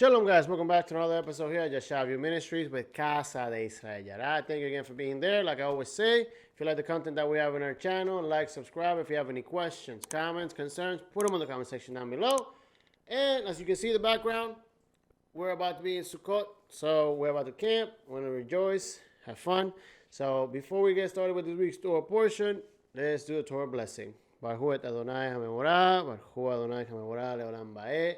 Shalom, guys. Welcome back to another episode here at YASHAV Ministries with Casa de Israel. Thank you again for being there. Like I always say, if you like the content that we have on our channel, like, subscribe. If you have any questions, comments, concerns, put them in the comment section down below. And as you can see in the background, we're about to be in Sukkot. So we're about to camp. We're going to rejoice, have fun. So before we get started with this week's Torah portion, let's do the Torah blessing. Baruch Adonai HaMevorah, Baruch Adonai HaMevorah Leolam Ba'e.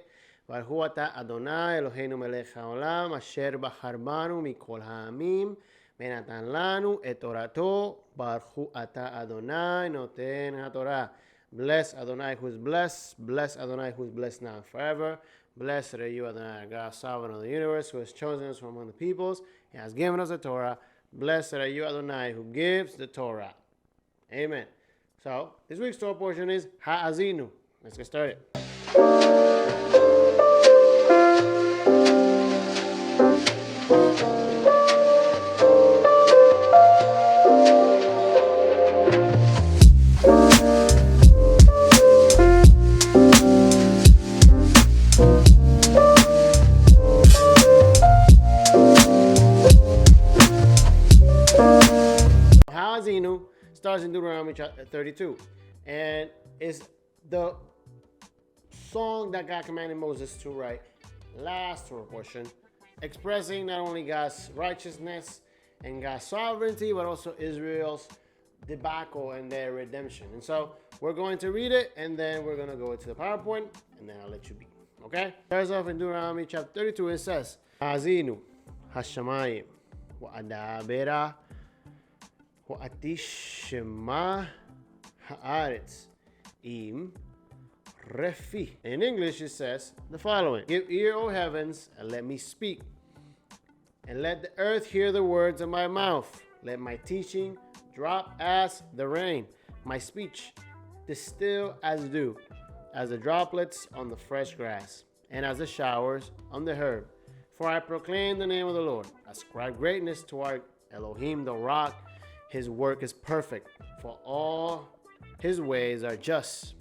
Baruch ata Adonai Eloheinu melech haolam asher bachar banu mikol ha'amim venatan lanu et torato. Baruch ata Adonai noten haTorah. Bless Adonai who is blessed. Bless Adonai who is blessed now and forever. Blessed are you, Adonai, God, sovereign of the universe, who has chosen us from among the peoples and has given us the Torah. Blessed are you, Adonai, who gives the Torah. Amen. So this week's Torah portion is Ha Azinu. Let's get started. Ha Azinu starts in Deuteronomy chapter 32, and is the song that God commanded Moses to write last Torah portion, expressing not only God's righteousness and God's sovereignty, but also Israel's debacle and their redemption. And so we're going to read it, and then we're going to go into the PowerPoint, and then I'll let you be. Okay? Starts off in Deuteronomy chapter 32. It says, Azinu hashamayim wa'adabera wa'atishema haaretz im refi. In English, it says the following: Give ear, O heavens, and let me speak, and let the earth hear the words of my mouth. Let my teaching drop as the rain, my speech distill as dew, as the droplets on the fresh grass, and as the showers on the herb. For I proclaim the name of the Lord. Ascribe greatness to our Elohim, the rock. His work is perfect, for all his ways are just.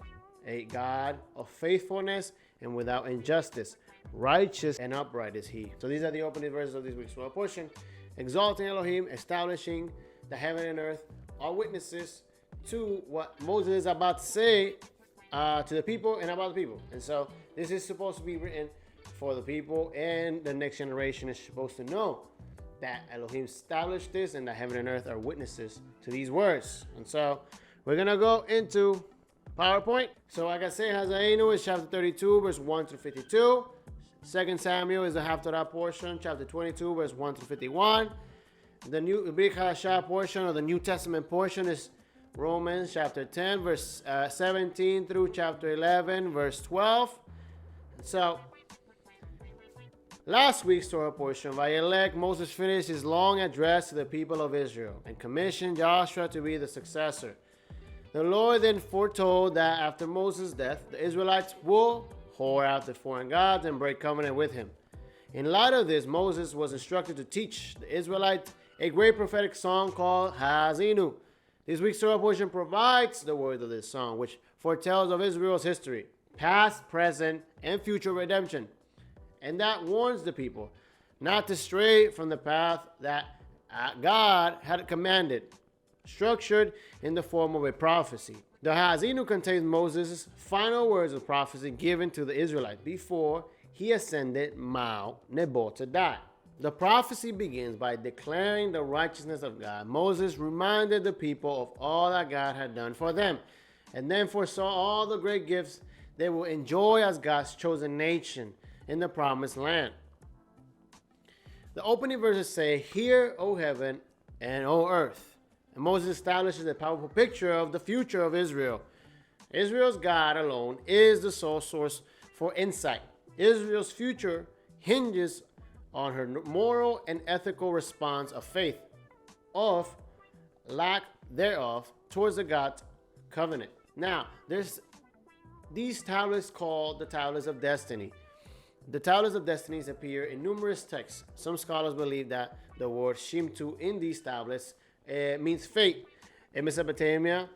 A God of faithfulness and without injustice. Righteous and upright is he. So these are the opening verses of this week's Torah portion. Exalting Elohim, establishing the heaven and earth, are witnesses to what Moses is about to say to the people and about the people. And so this is supposed to be written for the people, and the next generation is supposed to know that Elohim established this and that heaven and earth are witnesses to these words. And so we're going to go into PowerPoint. So like I say, Ha Azinu is chapter 32, verse 1 through 52. 2 Samuel is the Haftarah portion, chapter 22, verse 1 through 51. The new Brit HaShah portion, or the New Testament portion, is Romans chapter 10, verse 17 through chapter 11, verse 12. So last week's Torah portion, Vayelech, Moses finished his long address to the people of Israel and commissioned Joshua to be the successor. The Lord then foretold that after Moses' death, the Israelites will whore after foreign gods and break covenant with him. In light of this, Moses was instructed to teach the Israelites a great prophetic song called Ha Azinu. This week's Torah portion provides the words of this song, which foretells of Israel's history, past, present, and future redemption, and that warns the people not to stray from the path that God had commanded, structured in the form of a prophecy. The Ha Azinu contains Moses' final words of prophecy given to the Israelites before he ascended Mount Nebo to die. The prophecy begins by declaring the righteousness of God. Moses reminded the people of all that God had done for them, and then foresaw all the great gifts they will enjoy as God's chosen nation in the promised land. The opening verses say, Hear, O heaven, and O earth. And Moses establishes a powerful picture of the future of Israel. Israel's God alone is the sole source for insight. Israel's future hinges on her moral and ethical response of faith, of lack thereof, towards the God's covenant. Now, there's these tablets called the tablets of destiny. The tablets of destinies appear in numerous texts. Some scholars believe that the word shimtu in these tablets means fate. In Mesopotamia,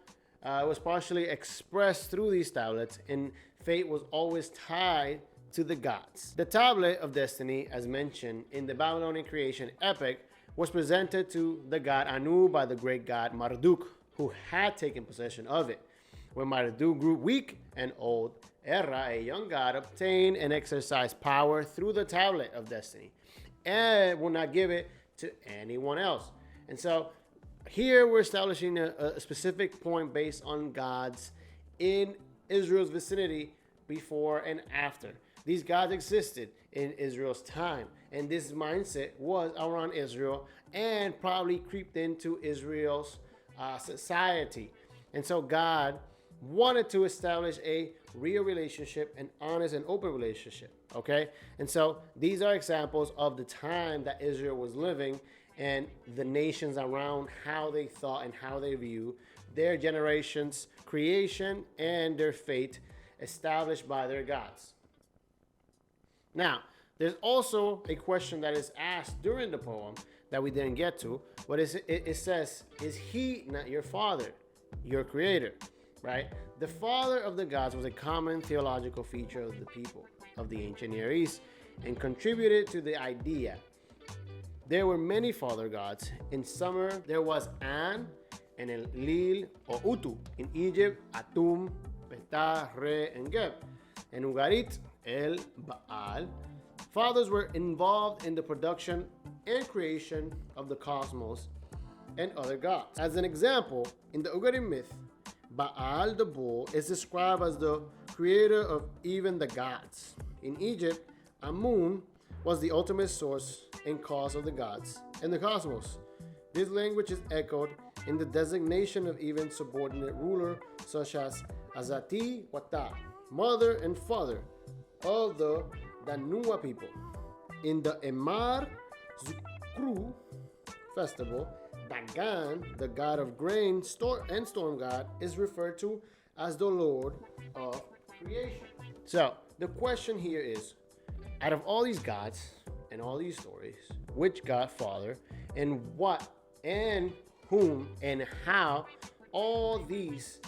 it was partially expressed through these tablets, and fate was always tied to the gods. The tablet of destiny, as mentioned in the Babylonian creation epic, was presented to the god Anu by the great god Marduk, who had taken possession of it. When Marduk grew weak and old, Erra, a young god, obtained and exercised power through the tablet of destiny and will not give it to anyone else. And so here we're establishing a specific point based on gods in Israel's vicinity before and after. These gods existed in Israel's time, and this mindset was around Israel and probably creeped into Israel's society. And so God wanted to establish a real relationship, an honest and open relationship. Okay? And so these are examples of the time that Israel was living and the nations around, how they thought and how they view their generation's creation and their fate established by their gods. Now, there's also a question that is asked during the poem that we didn't get to, but it says, is he not your father, your creator? Right? The father of the gods was a common theological feature of the people of the ancient Near East and contributed to the idea. There were many father gods. In summer, there was An and Enlil or Utu. In Egypt, Atum, Ptah, Re, and Geb. In Ugarit, El, Baal. Fathers were involved in the production and creation of the cosmos and other gods. As an example, in the Ugarit myth, Baal the bull is described as the creator of even the gods. In Egypt, Amun was the ultimate source and cause of the gods and the cosmos. This language is echoed in the designation of even subordinate ruler such as Azati Wata, mother and father of the Danua people. In the Emar Zukru festival, Dagan, the god of grain and storm god, is referred to as the Lord of creation. So the question here is, out of all these gods and all these stories, which God Father and what and whom and how all these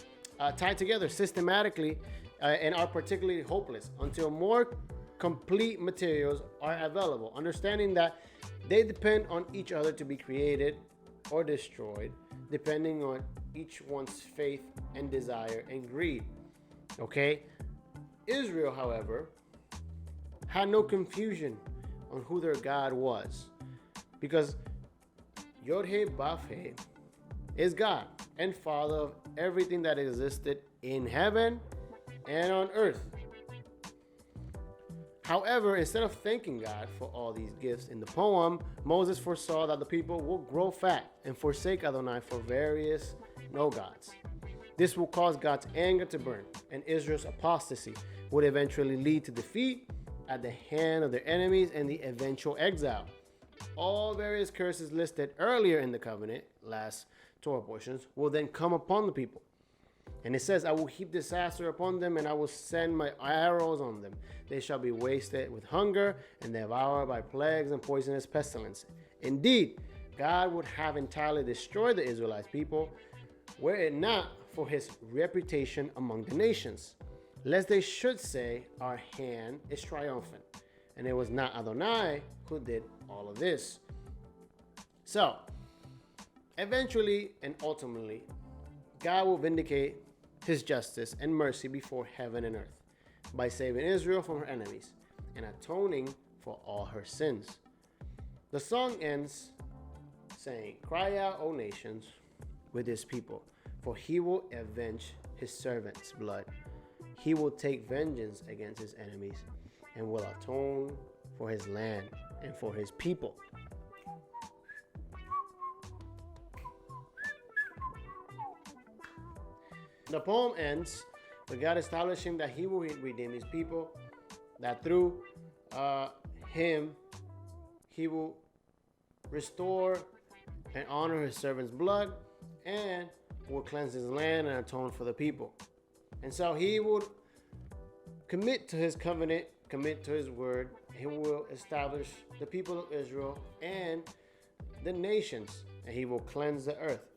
tie together systematically and are particularly hopeless until more complete materials are available, understanding that they depend on each other to be created or destroyed, depending on each one's faith and desire and greed. Okay? Israel, however, had no confusion on who their God was, because Yod-Heh Vav-Heh is God and Father of everything that existed in heaven and on earth. However, instead of thanking God for all these gifts in the poem, Moses foresaw that the people will grow fat and forsake Adonai for various no gods. This will cause God's anger to burn, and Israel's apostasy would eventually lead to defeat at the hand of their enemies and the eventual exile. All various curses listed earlier in the covenant, last Torah portions, will then come upon the people. And it says, I will heap disaster upon them, and I will send my arrows on them. They shall be wasted with hunger and devoured by plagues and poisonous pestilence. Indeed, God would have entirely destroyed the Israelite people, were it not for his reputation among the nations, lest they should say, our hand is triumphant. And it was not Adonai who did all of this. So, eventually and ultimately, God will vindicate his justice and mercy before heaven and earth by saving Israel from her enemies and atoning for all her sins. The song ends saying, cry out, O nations, with his people, for he will avenge his servant's blood. He will take vengeance against his enemies and will atone for his land and for his people. The poem ends with God establishing that he will redeem his people, that through him he will restore and honor his servant's blood and will cleanse his land and atone for the people. And so he would commit to his covenant, commit to his word. He will establish the people of Israel and the nations, and he will cleanse the earth.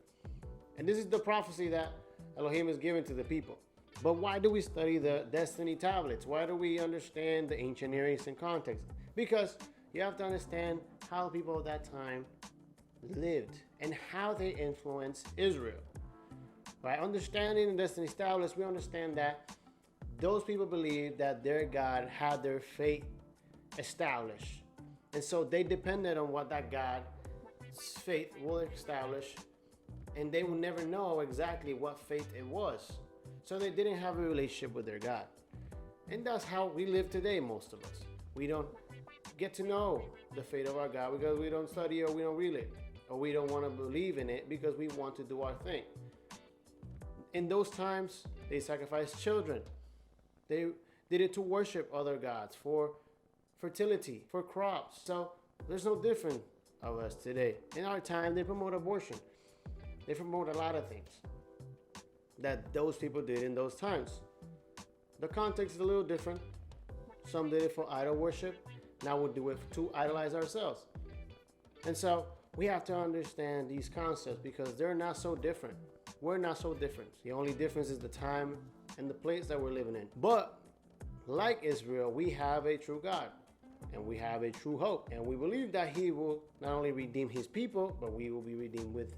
And this is the prophecy that Elohim is giving to the people, But why do we study the destiny tablets? Why do we understand the ancient Near Eastern context? Because you have to understand how people of that time lived and how they influenced Israel. By understanding the destiny tablets, we understand that those people believed that their God had their fate established. And so they depended on what that God's fate will establish, and they will never know exactly what fate it was. So they didn't have a relationship with their God. And that's how we live today, most of us. We don't get to know the fate of our God because we don't study or we don't read it, or we don't want to believe in it because we want to do our thing. In those times, they sacrificed children. They did it to worship other gods, for fertility, for crops. So there's no different of us today. In our time, they promote abortion. They promote a lot of things that those people did in those times. The context is a little different. Some did it for idol worship. Now we'll do it to idolize ourselves. And so we have to understand these concepts because they're not so different. We're not so different. The only difference is the time and the place that we're living in. But like Israel, we have a true God and we have a true hope. And we believe that he will not only redeem his people, but we will be redeemed with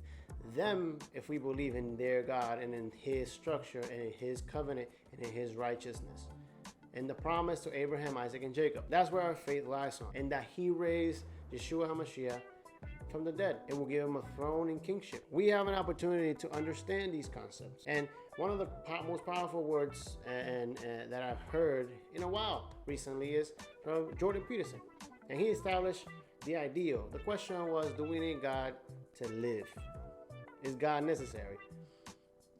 them if we believe in their God and in his structure and in his covenant and in his righteousness. And the promise to Abraham, Isaac, and Jacob. That's where our faith lies on. And that he raised Yeshua HaMashiach from the dead. It will give him a throne and kingship. We have an opportunity to understand these concepts. And one of the most powerful words that I've heard in a while recently is from Jordan Peterson. And he established the ideal. The question was, do we need God to live? Is God necessary?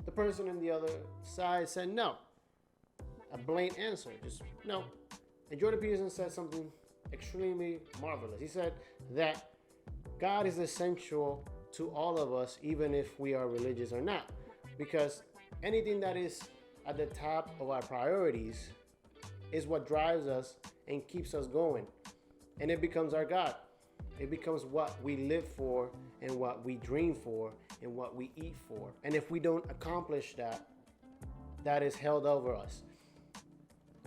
The person on the other side said no. A blank answer, just no. And Jordan Peterson said something extremely marvelous. He said that God is essential to all of us, even if we are religious or not. Because anything that is at the top of our priorities is what drives us and keeps us going. And it becomes our God. It becomes what we live for and what we dream for and what we eat for. And if we don't accomplish that, that is held over us.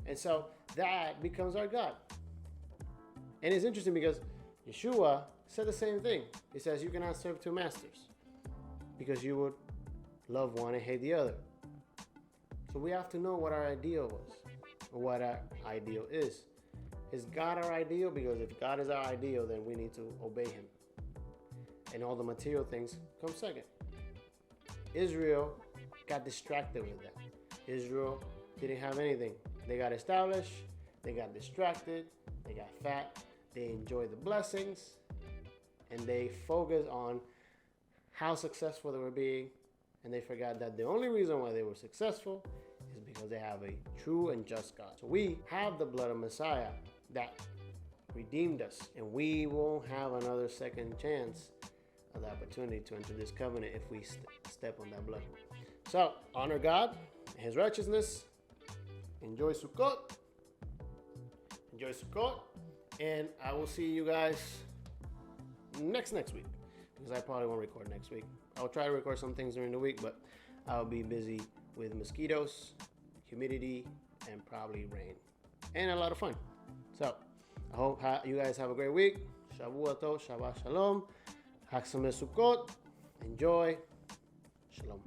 And so that becomes our God. And it's interesting because Yeshua said the same thing. He says you cannot serve two masters because you would love one and hate the other. So we have to know what our ideal was or what our ideal is. Is God our ideal? Because if God is our ideal, then we need to obey him. And all the material things come second. Israel got distracted with that. Israel didn't have anything. They got established, they got distracted, they got fat, they enjoyed the blessings, and they focused on how successful they were being, and they forgot that the only reason why they were successful is because they have a true and just God. So we have the blood of Messiah that redeemed us, and we won't have another second chance of the opportunity to enter this covenant if we step on that blood. So honor God and his righteousness. Enjoy Sukkot. Enjoy Sukkot. And I will see you guys next week, because I probably won't record next week. I'll try to record some things during the week, but I'll be busy with mosquitoes, humidity, and probably rain, and a lot of fun. So I hope you guys have a great week. Shavua Tov, Shabbat Shalom, Chag Sameach Sukkot. Enjoy. Shalom.